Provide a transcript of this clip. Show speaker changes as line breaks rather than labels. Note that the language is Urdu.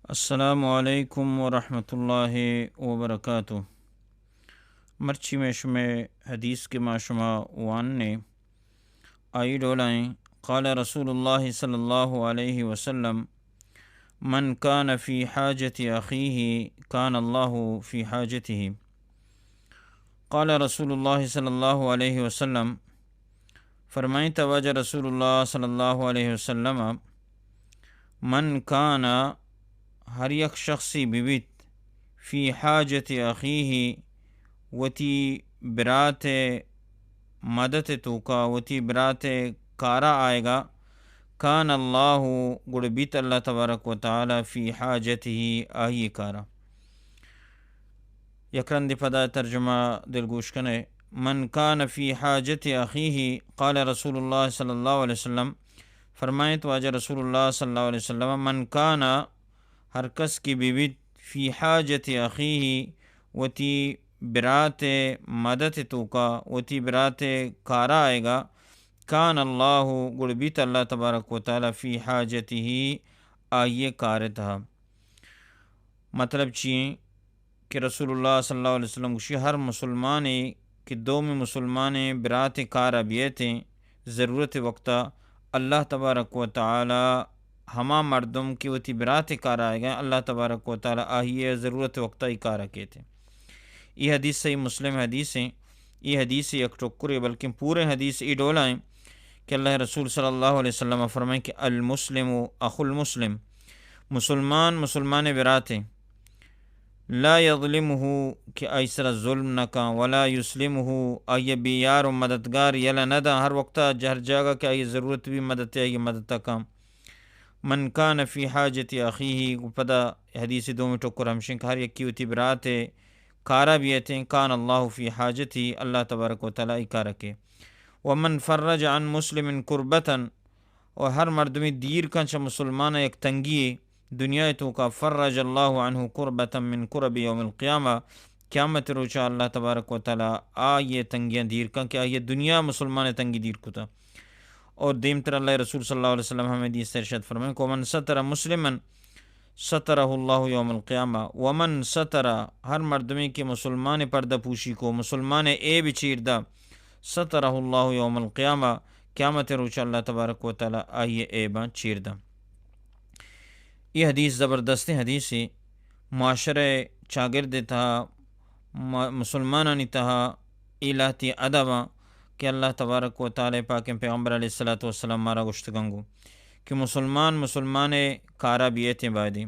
السلام علیکم ورحمۃ اللہ وبرکاتہ۔ مرچی میں شمع حدیث کے معشمہ وان نے آئی ڈولائیں قال رسول اللہ صلی اللہ علیہ وسلم من کان فی حاجت اخیہ کان اللہ فی حاجتہ۔ قال رسول اللہ صلی اللہ علیہ وسلم، فرمائیں توجہ رسول اللہ صلی اللہ علیہ وسلم، من کان ہر یک شخصی بیویت فی حاجت اخیہ وتی برات مدد توکا وتی برات کارا آئے گا، کان اللہ گڑ بیت اللہ تبارک و تعالی فی حاجتہ آئی کارا۔ یکرن دی پدا ترجمہ دلگوش کنے، من کان فی حاجت اخیہ قال رسول اللہ صلی اللہ علیہ وسلم، فرمائیں تو آجا رسول اللہ صلی اللہ علیہ وسلم، من کان ہر کس کی بیویت فی حاجت اخیہ وتی برات مدد توکا وتی برات کارا آئے گا، کان اللہ گڑ بیت اللہ تبارک و تعالی فی حاجتہ آئیے کارتہا۔ مطلب چیئیں کہ رسول اللہ صلی اللہ علیہ وسلم گوشی ہر مسلمانے کہ دو میں مسلمانے برات کارا بیتیں ضرورت وقتا اللہ تبارک و تعالی ہما مردم کی وتی برات کارا آئے گا، اللہ تبارک و تعالی آہیے ضرورت وقتا ہی کارا کہتے ہیں۔ یہ حدیث صحیح مسلم حدیث ہیں، یہ حدیث یک ٹکرے بلکہ پورے حدیث ای ڈولائیں کہ اللہ رسول صلی اللہ علیہ وسلم فرمائیں کہ المسلم اخو المسلم، مسلمان براتیں، لا یظلمہ کہ ایسر ظلم نہ کان، ولا یسلمہ آئیے بیار و مددگار یلا ندا، ہر وقتا ہر جگہ کہ آئیے ضرورت بھی مدد آئیے مدد کام۔ من کان فی حاجت اخیہ پدا حدیث دو میں ٹکر ہمشن کہ ہر یکی وتی برات کارا بیتیں کان اللہ فی حاجتی، اللہ تبارک و تعالی کارا کے۔ ومن فرج عن مسلم کربتاً، اور ہر مردمی دیر کنچ مسلمان ایک تنگی دنیا تو کا، فرج اللہ عنہ کربتا من کرب یوم القیامہ، قیامت روچا اللہ تبارک و تعالی آئیے تنگیاں دیر کن کہ آئیے دنیا مسلمان تنگی دیر کتا۔ اور دیم تر اللہ رسول صلی اللہ علیہ وسلم ہمیں حدیث ارشاد فرمائیں کہ ومن ستر مسلما سترہ اللہ یوم القیامہ، ومن ستر ہر مردمی کے مسلمان پردہ پوشی کو، مسلمان اے بچیر دا، سترہ اللہ یوم القیامہ، قیامت روچ اللہ تبارک و تعالی آئیے اے با چیر دا۔ یہ حدیث زبردست حدیث ہے، معاشرہ چاگرد تہا مسلمانانی تہا الہتی ادبا کہ اللہ تبارک و تعالی پاک پیغمبر علیہ الصلوۃ والسلام مارا گشتگنگو کہ مسلمان کارا بیتیں بادی